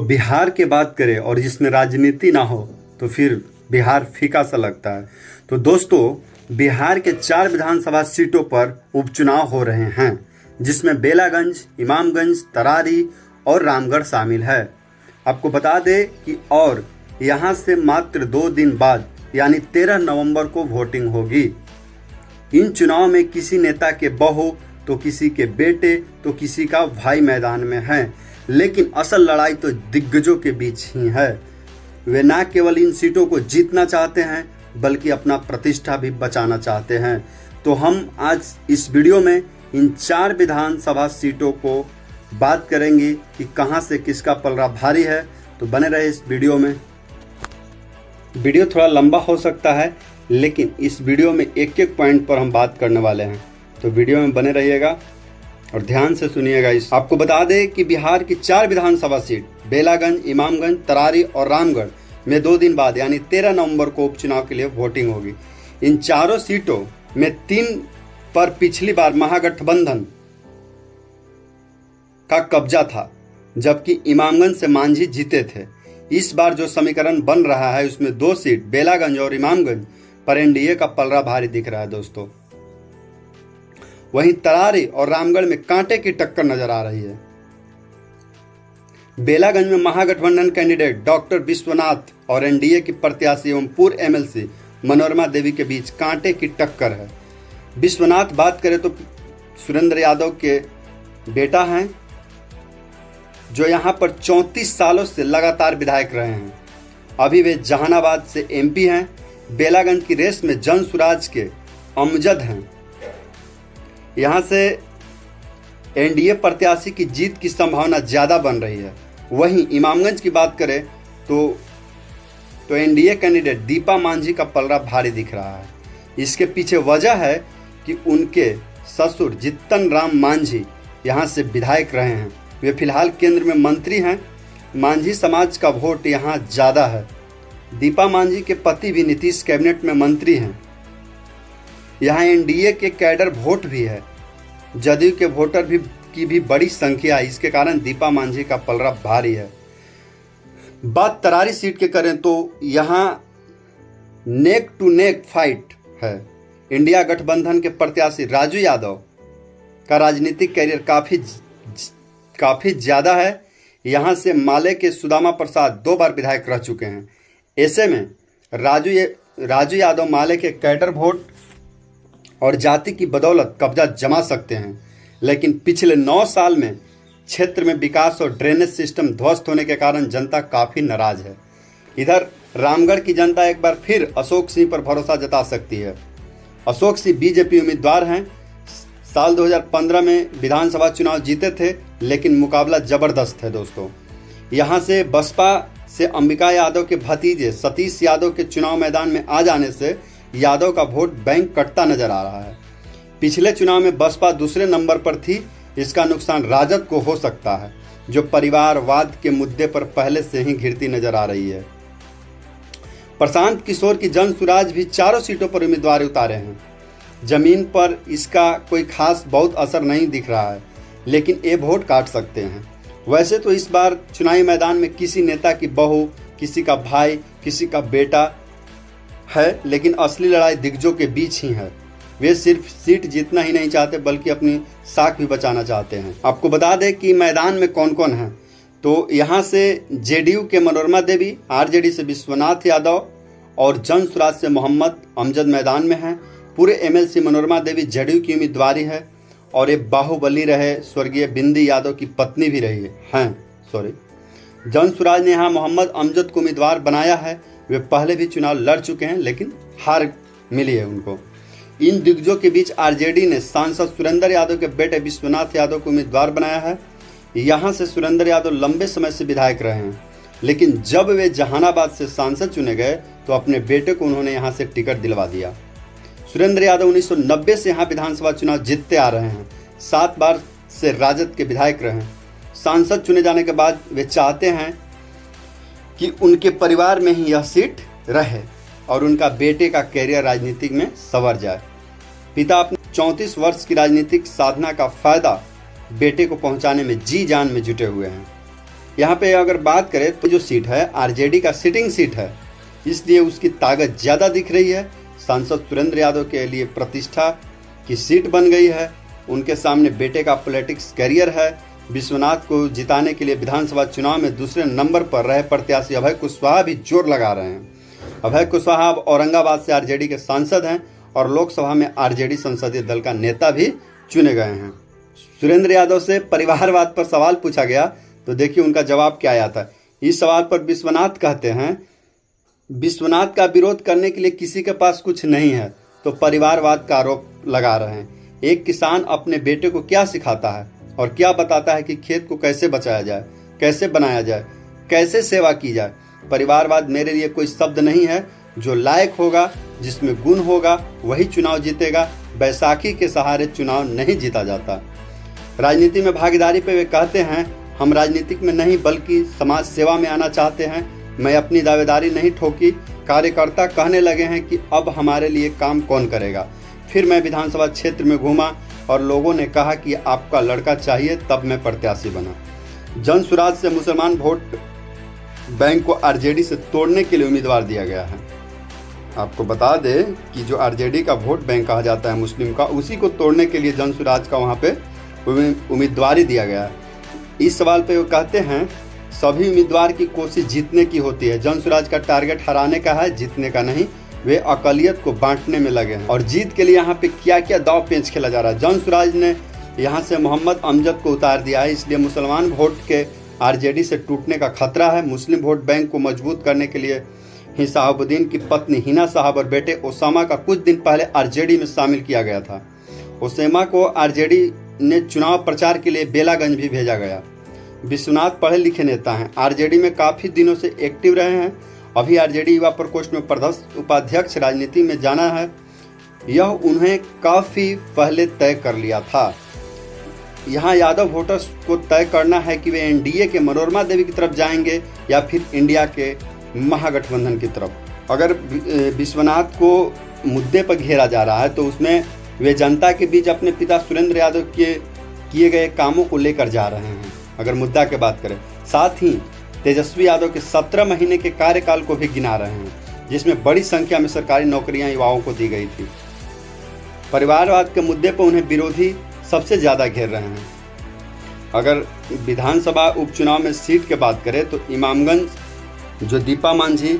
बिहार की बात करें और जिसमें राजनीति ना हो तो फिर बिहार फीका सा लगता है। तो दोस्तों, बिहार के 4 विधानसभा सीटों पर उपचुनाव हो रहे हैं, जिसमें बेलागंज, इमामगंज, तरारी और रामगढ़ शामिल है। आपको बता दें कि और यहां से मात्र 2 दिन बाद यानी 13 नवंबर को वोटिंग होगी। इन चुनाव में किसी नेता के बहू तो किसी के बेटे तो किसी का भाई मैदान में है, लेकिन असल लड़ाई तो दिग्गजों के बीच ही है। वे न केवल इन सीटों को जीतना चाहते हैं बल्कि अपना प्रतिष्ठा भी बचाना चाहते हैं। तो हम आज इस वीडियो में इन 4 विधानसभा सीटों को बात करेंगे कि कहां से किसका पलड़ा भारी है। तो बने रहे इस वीडियो में। वीडियो थोड़ा लंबा हो सकता है, लेकिन इस वीडियो में एक पॉइंट पर हम बात करने वाले हैं, तो वीडियो में बने रहिएगा और ध्यान से सुनिएगा। आपको बता दें कि बिहार की 4 विधानसभा सीट बेलागंज, इमामगंज, तरारी और रामगढ़ में 2 दिन बाद यानी 13 नवंबर को उपचुनाव के लिए वोटिंग होगी। इन चारों सीटों में 3 पर पिछली बार महागठबंधन का कब्जा था, जबकि इमामगंज से मांझी जीते थे। इस बार जो समीकरण बन रहा है उसमें 2 सीट बेलागंज और इमामगंज पर एनडीए का पलड़ा भारी दिख रहा है दोस्तों। वहीं तरारी और रामगढ़ में कांटे की टक्कर नजर आ रही है। बेलागंज में महागठबंधन कैंडिडेट डॉक्टर विश्वनाथ और एनडीए की प्रत्याशी एवं पूर्व एमएलसी मनोरमा देवी के बीच कांटे की टक्कर है। विश्वनाथ बात करें तो सुरेंद्र यादव के बेटा हैं, जो यहां पर 34 सालों से लगातार विधायक रहे हैं। अभी वे जहानाबाद से एमपी हैं। बेलागंज की रेस में जन सुराज के अमजद हैं। यहां से एनडीए प्रत्याशी की जीत की संभावना ज़्यादा बन रही है। वहीं इमामगंज की बात करें तो एनडीए कैंडिडेट दीपा मांझी का पलड़ा भारी दिख रहा है। इसके पीछे वजह है कि उनके ससुर जित्तन राम मांझी यहां से विधायक रहे हैं। वे फिलहाल केंद्र में मंत्री हैं। मांझी समाज का वोट यहां ज़्यादा है। दीपा मांझी के पति भी नीतीश कैबिनेट में मंत्री हैं। यहाँ एनडीए के कैडर वोट भी है। जदयू के वोटर की भी बड़ी संख्या है। इसके कारण दीपा मांझी का पलड़ा भारी है। बात तरारी सीट के करें तो यहाँ नेक टू नेक फाइट है। इंडिया गठबंधन के प्रत्याशी राजू यादव का राजनीतिक कैरियर काफ़ी ज़्यादा है। यहाँ से माले के सुदामा प्रसाद 2 बार विधायक रह चुके हैं। ऐसे में राजू यादव माले के कैडर वोट और जाति की बदौलत कब्जा जमा सकते हैं, लेकिन पिछले 9 साल में क्षेत्र में विकास और ड्रेनेज सिस्टम ध्वस्त होने के कारण जनता काफ़ी नाराज है। इधर रामगढ़ की जनता एक बार फिर अशोक सिंह पर भरोसा जता सकती है। अशोक सिंह बीजेपी उम्मीदवार हैं। साल 2015 में विधानसभा चुनाव जीते थे, लेकिन मुकाबला जबरदस्त है दोस्तों। यहाँ से बसपा से अंबिका यादव के भतीजे सतीश यादव के चुनाव मैदान में आ जाने से यादव का वोट बैंक कटता नजर आ रहा है। पिछले चुनाव में बसपा दूसरे नंबर पर थी। इसका नुकसान राजद को हो सकता है, जो परिवारवाद के मुद्दे पर पहले से ही घिरती नजर आ रही है। प्रशांत किशोर की जन सुराज भी 4 सीटों पर उम्मीदवार उतारे हैं। जमीन पर इसका कोई खास बहुत असर नहीं दिख रहा है, लेकिन ये वोट काट सकते हैं। वैसे तो इस बार चुनावी मैदान में किसी नेता की बहू, किसी का भाई, किसी का बेटा है, लेकिन असली लड़ाई दिग्गजों के बीच ही है। वे सिर्फ सीट जीतना ही नहीं चाहते बल्कि अपनी साख भी बचाना चाहते हैं। आपको बता दें कि मैदान में कौन कौन है। तो यहाँ से जेडीयू के मनोरमा देवी, आरजेडी से विश्वनाथ यादव और जन सुराज से मोहम्मद अमजद मैदान में हैं। पूरे एमएलसी मनोरमा देवी जेडीयू की उम्मीदवारी है और एक बाहुबली रहे स्वर्गीय बिंदी यादव की पत्नी भी रही हैं। जन सुराज ने यहाँ मोहम्मद अमजद को उम्मीदवार बनाया है। वे पहले भी चुनाव लड़ चुके हैं, लेकिन हार मिली है उनको। इन दिग्गजों के बीच आरजेडी ने सांसद सुरेंद्र यादव के बेटे विश्वनाथ यादव को उम्मीदवार बनाया है। यहाँ से सुरेंद्र यादव लंबे समय से विधायक रहे हैं, लेकिन जब वे जहानाबाद से सांसद चुने गए तो अपने बेटे को उन्होंने यहाँ से टिकट दिलवा दिया। सुरेंद्र यादव 1990 से यहाँ विधानसभा चुनाव जीतते आ रहे हैं। 7 बार से राजद के विधायक रहे हैं। सांसद चुने जाने के बाद वे चाहते हैं कि उनके परिवार में ही यह सीट रहे और उनका बेटे का कैरियर राजनीति में संवर जाए। पिता अपने 34 वर्ष की राजनीतिक साधना का फायदा बेटे को पहुंचाने में जी जान में जुटे हुए हैं। यहाँ पे अगर बात करें तो जो सीट है आरजेडी का सिटिंग सीट है, इसलिए उसकी ताकत ज़्यादा दिख रही है। सांसद सुरेंद्र यादव के लिए प्रतिष्ठा की सीट बन गई है। उनके सामने बेटे का पॉलिटिक्स करियर है। विश्वनाथ को जिताने के लिए विधानसभा चुनाव में दूसरे नंबर पर रहे प्रत्याशी अभय कुशवाहा भी जोर लगा रहे हैं। अभय कुशवाहा अब औरंगाबाद से आरजेडी के सांसद हैं और लोकसभा में आरजेडी संसदीय दल का नेता भी चुने गए हैं। सुरेंद्र यादव से परिवारवाद पर सवाल पूछा गया तो देखिए उनका जवाब क्या आया था। इस सवाल पर विश्वनाथ कहते हैं, विश्वनाथ का विरोध करने के लिए किसी के पास कुछ नहीं है तो परिवारवाद का आरोप लगा रहे हैं। एक किसान अपने बेटे को क्या सिखाता है और क्या बताता है कि खेत को कैसे बचाया जाए, कैसे बनाया जाए, कैसे सेवा की जाए। परिवारवाद मेरे लिए कोई शब्द नहीं है। जो लायक होगा, जिसमें गुण होगा, वही चुनाव जीतेगा। बैसाखी के सहारे चुनाव नहीं जीता जाता। राजनीति में भागीदारी पे वे कहते हैं, हम राजनीतिक में नहीं बल्कि समाज सेवा में आना चाहते हैं। मैं अपनी दावेदारी नहीं ठोकी। कार्यकर्ता कहने लगे हैं कि अब हमारे लिए काम कौन करेगा। फिर मैं विधानसभा क्षेत्र में घूमा और लोगों ने कहा कि आपका लड़का चाहिए, तब मैं प्रत्याशी बना। जन सुराज से मुसलमान वोट बैंक को आरजेडी से तोड़ने के लिए उम्मीदवार दिया गया है। आपको बता दें कि जो आरजेडी का वोट बैंक कहा जाता है मुस्लिम का, उसी को तोड़ने के लिए जन सुराज का वहाँ पे उम्मीदवारी दिया गया है। इस सवाल पे वो कहते हैं, सभी उम्मीदवार की कोशिश जीतने की होती है। जन सुराज का टारगेट हराने का है, जीतने का नहीं। वे अकलियत को बांटने में लगे हैं और जीत के लिए यहाँ पे क्या क्या दाव पेंच खेला जा रहा है। जन सुराज ने यहाँ से मोहम्मद अमजद को उतार दिया है, इसलिए मुसलमान वोट के आरजेडी से टूटने का खतरा है। मुस्लिम वोट बैंक को मजबूत करने के लिए ही साहबुद्दीन की पत्नी हिना साहब और बेटे ओसामा का कुछ दिन पहले आरजेडी में शामिल किया गया था। ओसामा को आरजेडी ने चुनाव प्रचार के लिए बेलागंज भी भेजा गया। विश्वनाथ पढ़े लिखे नेता हैं, आरजेडी में काफ़ी दिनों से एक्टिव रहे हैं। अभी आरजेडी युवा प्रकोष्ठ में प्रदेश उपाध्यक्ष राजनीति में जाना है, यह उन्हें काफ़ी पहले तय कर लिया था। यहाँ यादव वोटर्स को तय करना है कि वे एनडीए के मनोरमा देवी की तरफ जाएंगे या फिर इंडिया के महागठबंधन की तरफ। अगर विश्वनाथ को मुद्दे पर घेरा जा रहा है तो उसमें वे जनता के बीच अपने पिता सुरेंद्र यादव के किए गए कामों को लेकर जा रहे हैं। अगर मुद्दा की बात करें, साथ ही तेजस्वी यादव के 17 महीने के कार्यकाल को भी गिना रहे हैं, जिसमें बड़ी संख्या में सरकारी नौकरियां युवाओं को दी गई थी। परिवारवाद के मुद्दे पर उन्हें विरोधी सबसे ज़्यादा घेर रहे हैं। अगर विधानसभा उपचुनाव में सीट की बात करें तो इमामगंज जो दीपा मांझी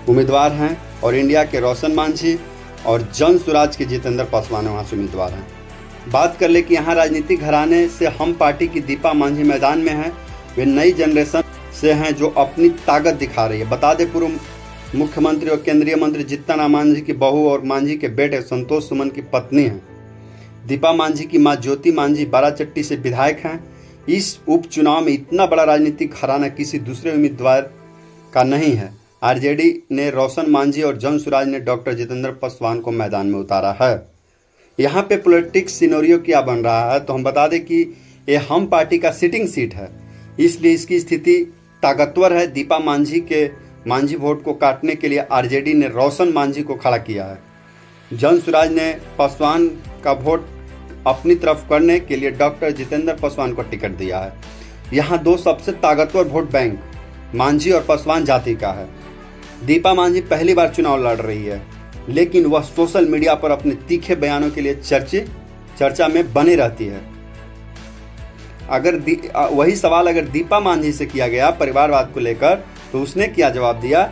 उम्मीदवार हैं और इंडिया के रोशन मांझी और जन सुराज के जितेंद्र पासवान वहाँ से उम्मीदवार हैं। बात कर ले कि यहाँ राजनीतिक घराने से हम पार्टी की दीपा मांझी मैदान में हैं। वे नई जनरेशन से हैं जो अपनी ताकत दिखा रही है। बता दें, पूर्व मुख्यमंत्री और केंद्रीय मंत्री जीतन राम मांझी की बहू और मांझी के बेटे संतोष सुमन की पत्नी हैं। दीपा मांझी की मां ज्योति मांझी बाराचट्टी से विधायक हैं। इस उपचुनाव में इतना बड़ा राजनीतिक घराना किसी दूसरे उम्मीदवार का नहीं है। आरजेडी ने रोशन मांझी और जन सुराज ने डॉक्टर जितेंद्र पासवान को मैदान में उतारा है। यहाँ पे पॉलिटिक्स सिनेरियो क्या बन रहा है तो हम बता दें कि ये हम पार्टी का सिटिंग सीट है, इसलिए इसकी स्थिति ताकतवर है। दीपा मांझी के मांझी वोट को काटने के लिए आरजेडी ने रोशन मांझी को खड़ा किया है। जन सुराज ने पासवान का वोट अपनी तरफ करने के लिए डॉक्टर जितेंद्र पासवान को टिकट दिया है। यहाँ दो सबसे ताकतवर वोट बैंक मांझी और पासवान जाति का है। दीपा मांझी पहली बार चुनाव लड़ रही है, लेकिन वह सोशल मीडिया पर अपने तीखे बयानों के लिए चर्चा में बनी रहती है। अगर वही सवाल अगर दीपा मांझी से किया गया परिवारवाद को लेकर तो उसने क्या जवाब दिया,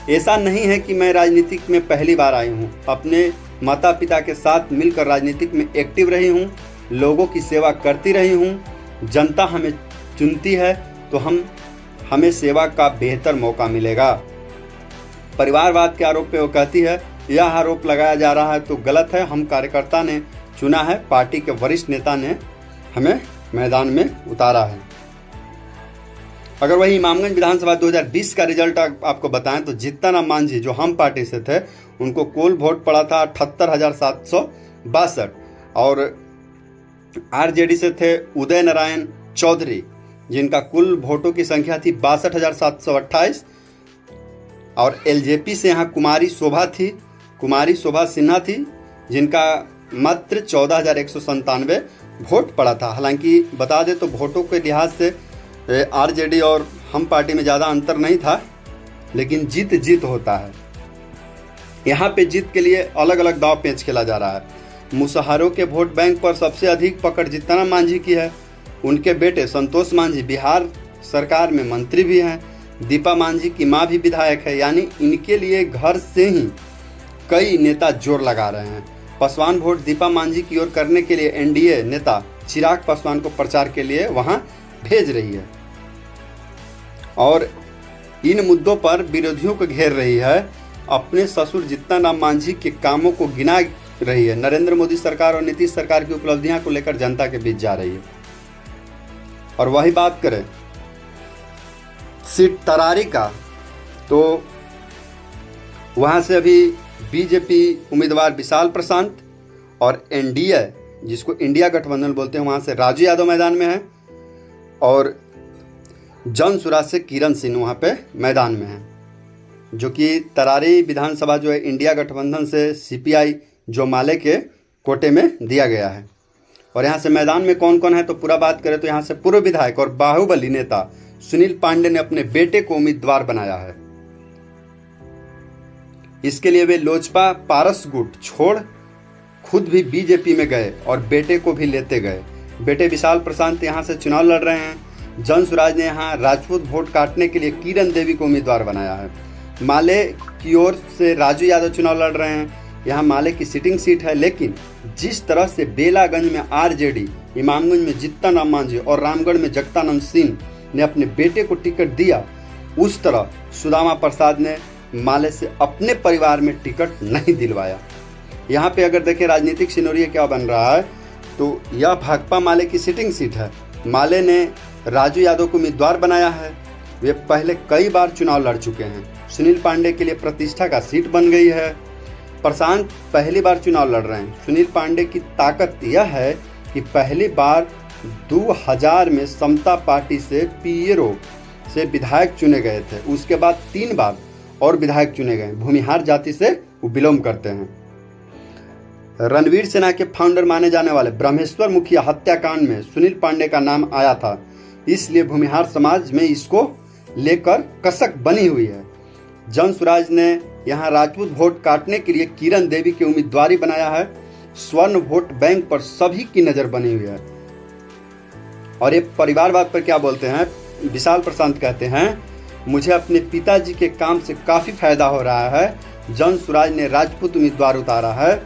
ऐसा नहीं है कि मैं राजनीतिक में पहली बार आई हूँ, अपने माता पिता के साथ मिलकर राजनीतिक में एक्टिव रही हूँ, लोगों की सेवा करती रही हूँ। जनता हमें चुनती है तो हमें सेवा का बेहतर मौका मिलेगा। परिवारवाद के आरोप पे वो कहती है, यह आरोप लगाया जा रहा है तो गलत है। हम कार्यकर्ता ने चुना है, पार्टी के वरिष्ठ नेता ने हमें मैदान में उतारा है। अगर वही इमामगंज विधानसभा 2020 का रिजल्ट आपको बताएं तो जीतन राम मांझी जो हम पार्टी से थे उनको कुल वोट पड़ा था 78,762 और आरजेडी से थे उदय नारायण चौधरी जिनका कुल वोटों की संख्या थी 62,728 और एलजेपी से यहाँ कुमारी शोभा सिन्हा थी जिनका मात्र 14,197 वोट पड़ा था। हालांकि बता दें तो वोटों के लिहाज से आरजेडी और हम पार्टी में ज़्यादा अंतर नहीं था, लेकिन जीत जीत होता है। यहाँ पे जीत के लिए अलग अलग दांव पेच खेला जा रहा है। मुसहरों के वोट बैंक पर सबसे अधिक पकड़ जीतन मांझी की है। उनके बेटे संतोष मांझी बिहार सरकार में मंत्री भी हैं। दीपा मांझी की मां भी विधायक है, यानी इनके लिए घर से ही कई नेता जोर लगा रहे हैं। पासवान वोट दीपा मांझी की ओर करने के लिए एनडीए नेता चिराग पासवान को प्रचार के लिए वहां भेज रही है और इन मुद्दों पर विरोधियों को घेर रही है। अपने ससुर जीतन राम मांझी के कामों को गिना रही है। नरेंद्र मोदी सरकार और नीतीश सरकार की उपलब्धियां को लेकर जनता के बीच जा रही है। और वही बात करें सीट तरारी का, तो वहां से अभी बीजेपी उम्मीदवार विशाल प्रशांत और एनडीए जिसको इंडिया गठबंधन बोलते हैं, वहां से राजू यादव मैदान में है और जन सुराज से किरण सिंह वहां पे मैदान में है। जो कि तरारी विधानसभा जो है इंडिया गठबंधन से सीपीआई जो माले के कोटे में दिया गया है। और यहाँ से मैदान में कौन कौन है तो पूरा बात करें तो यहाँ से पूर्व विधायक और बाहुबली नेता सुनील पांडे ने अपने बेटे को उम्मीदवार बनाया है। इसके लिए वे लोजपा पारस गुट छोड़ खुद भी बीजेपी में गए और बेटे को भी लेते गए। बेटे विशाल प्रशांत यहाँ से चुनाव लड़ रहे हैं। जन सुराज ने यहाँ राजपूत वोट काटने के लिए किरण देवी को उम्मीदवार बनाया है। माले की ओर से राजू यादव चुनाव लड़ रहे हैं। यहाँ माले की सिटिंग सीट है, लेकिन जिस तरह से बेलागंज में आरजेडी, इमामगंज में जीतन राम मांझी और रामगढ़ में जगतानंद सिंह ने अपने बेटे को टिकट दिया, उस तरह सुदामा प्रसाद ने माले से अपने परिवार में टिकट नहीं दिलवाया। यहाँ पे अगर देखें राजनीतिक सिनेरियो क्या बन रहा है तो यह भाकपा माले की सिटिंग सीट है। माले ने राजू यादव को उम्मीदवार बनाया है। वे पहले कई बार चुनाव लड़ चुके हैं। सुनील पांडे के लिए प्रतिष्ठा का सीट बन गई है। प्रशांत पहली बार चुनाव लड़ रहे हैं। सुनील पांडे की ताकत यह है कि पहली बार 2000 में समता पार्टी से पीएरो से विधायक चुने गए थे। उसके बाद 3 बार और विधायक चुने गए। भूमिहार जाति से वो बिलोंग करते हैं। रणवीर सेना के फाउंडर माने जाने वाले ब्रह्मेश्वर मुखिया हत्याकांड में सुनील पांडे का नाम आया था, इसलिए भूमिहार समाज में इसको लेकर कसक बनी हुई है। जन सुराज ने यहाँ राजपूत वोट काटने के लिए किरण देवी की उम्मीदवारी बनाया है। स्वर्ण वोट बैंक पर सभी की नजर बनी हुई है। और ये परिवारवाद पर क्या बोलते हैं, विशाल प्रशांत कहते हैं, मुझे अपने पिताजी के काम से काफी फायदा हो रहा है। जन सुराज ने राजपूत उम्मीदवार उतारा है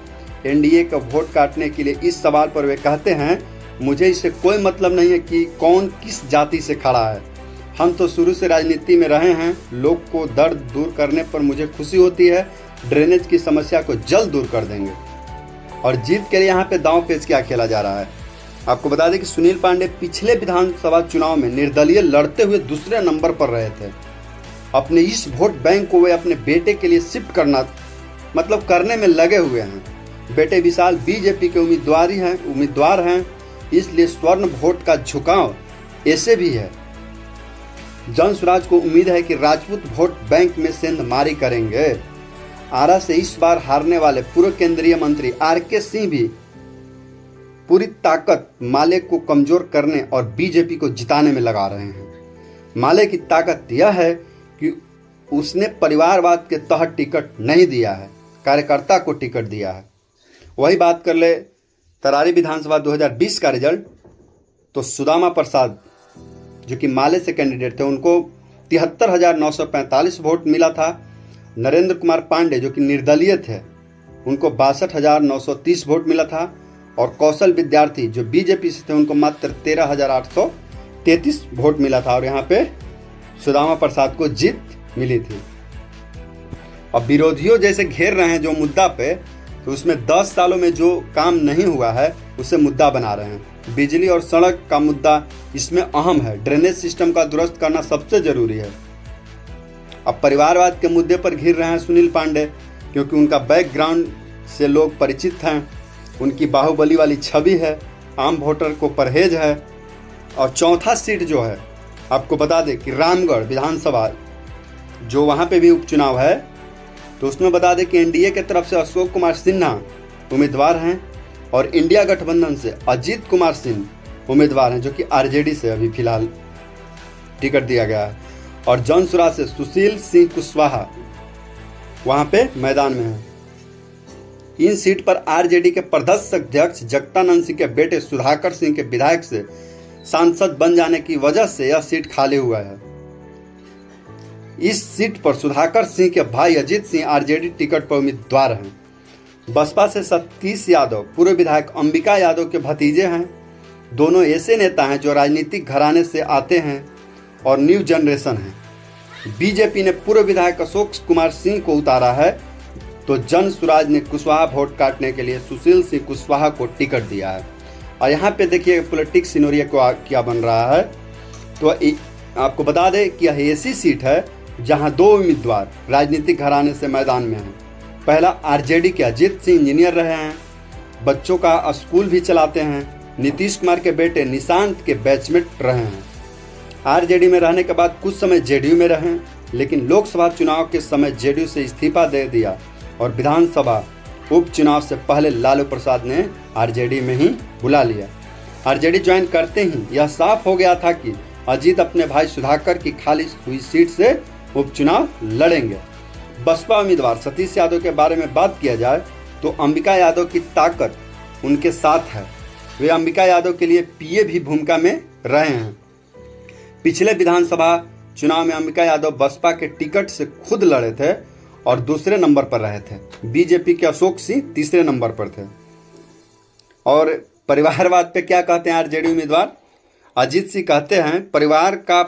एनडीए का वोट काटने के लिए। इस सवाल पर वे कहते हैं, मुझे इससे कोई मतलब नहीं है कि कौन किस जाति से खड़ा है। हम तो शुरू से राजनीति में रहे हैं। लोग को दर्द दूर करने पर मुझे खुशी होती है। ड्रेनेज की समस्या को जल्द दूर कर देंगे। और जीत के लिए यहाँ पे दांव पेच क्या खेला जा रहा है। आपको बता दें कि सुनील पांडे पिछले विधानसभा चुनाव में निर्दलीय लड़ते हुए दूसरे नंबर पर रहे थे। अपने इस वोट बैंक को वे अपने बेटे के लिए शिफ्ट करने में लगे हुए हैं। बेटे विशाल बीजेपी के उम्मीदवार हैं, इसलिए स्वर्ण वोट का झुकाव ऐसे भी है। जन सुराज को उम्मीद है कि राजपूत वोट बैंक में सेंधमारी करेंगे। आरा से इस बार हारने वाले पूर्व केंद्रीय मंत्री आरके सिंह भी पूरी ताकत माले को कमजोर करने और बीजेपी को जिताने में लगा रहे हैं। माले की ताकत यह है कि उसने परिवारवाद के तहत टिकट नहीं दिया है, कार्यकर्ता को टिकट दिया है। वही बात कर ले तरारी विधानसभा 2020 का रिजल्ट, तो सुदामा प्रसाद जो कि माले से कैंडिडेट थे उनको 73,945 वोट मिला था। नरेंद्र कुमार पांडे जो कि निर्दलीय थे उनको 62,930 वोट मिला था। और कौशल विद्यार्थी जो बीजेपी से थे उनको मात्र 13,833 वोट मिला था। और यहाँ पे सुदामा प्रसाद को जीत मिली थी। अब विरोधियों जैसे घेर रहे हैं जो मुद्दा पे, तो उसमें 10 सालों में जो काम नहीं हुआ है उसे मुद्दा बना रहे हैं। बिजली और सड़क का मुद्दा इसमें अहम है। ड्रेनेज सिस्टम का दुरुस्त करना सबसे जरूरी है। अब परिवारवाद के मुद्दे पर घिर रहे हैं सुनील पांडे, क्योंकि उनका बैकग्राउंड से लोग परिचित हैं। उनकी बाहुबली वाली छवि है, आम वोटर को परहेज है। और चौथा सीट जो है, आपको बता दें कि रामगढ़ विधानसभा जो वहाँ पे भी उपचुनाव है, तो उसमें बता दें कि एनडीए की तरफ से अशोक कुमार सिन्हा उम्मीदवार हैं और इंडिया गठबंधन से अजीत कुमार सिंह उम्मीदवार हैं, जो कि आरजेडी से अभी फिलहाल टिकट दिया गया है। और जनसुराज से सुशील सिंह कुशवाहा वहां पे मैदान में है। इन सीट पर आरजेडी के प्रदेश अध्यक्ष जगतानंद सिंह के बेटे सुधाकर सिंह के विधायक से सांसद बन जाने की वजह से यह सीट खाली हुआ है। इस सीट पर सुधाकर सिंह के भाई अजीत सिंह आरजेडी टिकट पर उम्मीदवार हैं। बसपा से सतीश यादव पूर्व विधायक अंबिका यादव के भतीजे हैं। दोनों ऐसे नेता हैं जो राजनीतिक घराने से आते हैं और न्यू जनरेशन हैं। बीजेपी ने पूर्व विधायक अशोक कुमार सिंह को उतारा है, तो जनसुराज ने कुशवाहा वोट काटने के लिए सुशील सिंह कुशवाहा को टिकट दिया है। और यहाँ पे देखिए पॉलिटिक्स सिनेरियो को क्या बन रहा है। तो आपको बता दें कि यह ऐसी सीट है जहां दो उम्मीदवार राजनीतिक घराने से मैदान में हैं। पहला आरजेडी के अजीत सिंह इंजीनियर रहे हैं, बच्चों का स्कूल भी चलाते हैं। नीतीश कुमार के बेटे निशांत के बैचमेट रहे हैं। आरजेडी में रहने के बाद कुछ समय जेडीयू में रहे, लेकिन लोकसभा चुनाव के समय जेडीयू से इस्तीफा दे दिया और विधानसभा उपचुनाव से पहले लालू प्रसाद ने आरजेडी में ही बुला लिया। आरजेडी ज्वाइन करते ही यह साफ हो गया था कि अजीत अपने भाई सुधाकर की खाली हुई सीट से उपचुनाव लड़ेंगे। बसपा उम्मीदवार सतीश यादव के बारे में बात किया जाए तो अंबिका यादव की ताकत उनके साथ है। वे अंबिका यादव के लिए पीए भी भूमिका में रहे हैं। पिछले विधानसभा चुनाव में अंबिका यादव बसपा के टिकट से खुद लड़े थे और दूसरे नंबर पर रहे थे। बीजेपी के अशोक सिंह तीसरे नंबर पर थे। और परिवारवाद पे क्या कहते हैं आरजेडी उम्मीदवार अजीत सिंह? कहते हैं परिवार का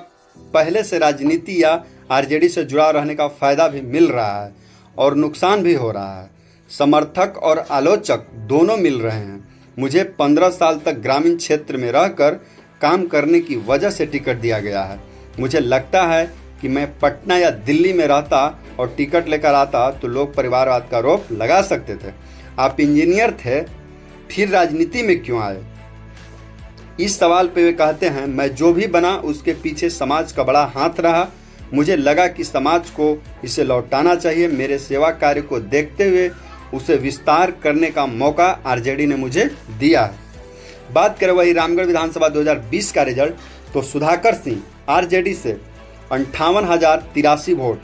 पहले से राजनीति या आरजेडी से जुड़ा रहने का फायदा भी मिल रहा है और नुकसान भी हो रहा है। समर्थक और आलोचक दोनों मिल रहे हैं। मुझे 15 साल तक ग्रामीण क्षेत्र में रहकर काम करने की वजह से टिकट दिया गया है। मुझे लगता है कि मैं पटना या दिल्ली में रहता और टिकट लेकर आता तो लोग परिवारवाद का आरोप लगा सकते थे। आप इंजीनियर थे, फिर राजनीति में क्यों आए? इस सवाल पे वे कहते हैं मैं जो भी बना उसके पीछे समाज का बड़ा हाथ रहा। मुझे लगा कि समाज को इसे लौटाना चाहिए। मेरे सेवा कार्य को देखते हुए उसे विस्तार करने का मौका आरजेडी ने मुझे दिया है। बात करें वही रामगढ़ विधानसभा 2020 का रिजल्ट, तो सुधाकर सिंह आरजेडी से 58,083 वोट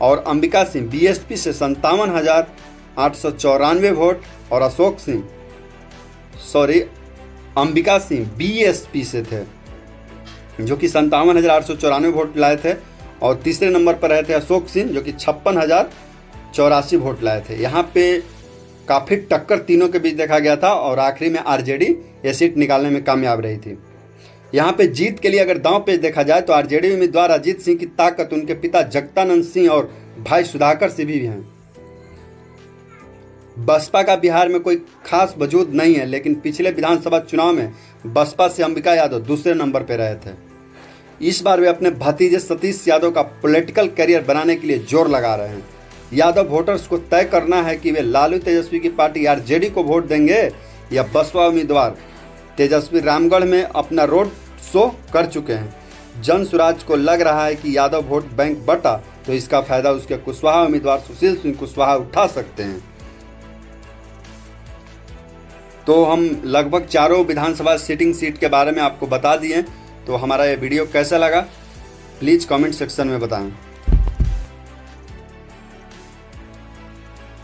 और अंबिका सिंह बीएसपी से 57,894 वोट और अंबिका सिंह बीएसपी से थे जो कि 57,894 वोट लाए थे और तीसरे नंबर पर रहे थे अशोक सिंह जो कि 56,084 वोट लाए थे। यहाँ पे काफ़ी टक्कर तीनों के बीच देखा गया था और आखिरी में आरजेडी ये सीट निकालने में कामयाब रही थी। यहाँ पे जीत के लिए अगर दांव पेच देखा जाए तो आरजेडी उम्मीदवार अजीत सिंह की ताकत उनके पिता जगतानंद सिंह और भाई सुधाकर सिंह भी हैं। बसपा का बिहार में कोई खास वजूद नहीं है, लेकिन पिछले विधानसभा चुनाव में बसपा से अंबिका यादव दूसरे नंबर पर रहे थे। इस बार वे अपने भतीजे सतीश यादव का पॉलिटिकल करियर बनाने के लिए जोर लगा रहे हैं। यादव वोटर्स को तय करना है कि वे लालू तेजस्वी की पार्टी आरजेडी को वोट देंगे या बसपा उम्मीदवार तेजस्वी। रामगढ़ में अपना रोड शो कर चुके हैं। जनसुराज को लग रहा है कि यादव वोट बैंक बटा तो इसका फायदा उसके कुशवाहा उम्मीदवार सुशील सिंह कुशवाहा उठा सकते हैं। तो हम लगभग चारों विधानसभा सिटिंग सीट के बारे में आपको बता दिए। तो हमारा ये वीडियो कैसा लगा प्लीज़ कमेंट सेक्शन में बताएं।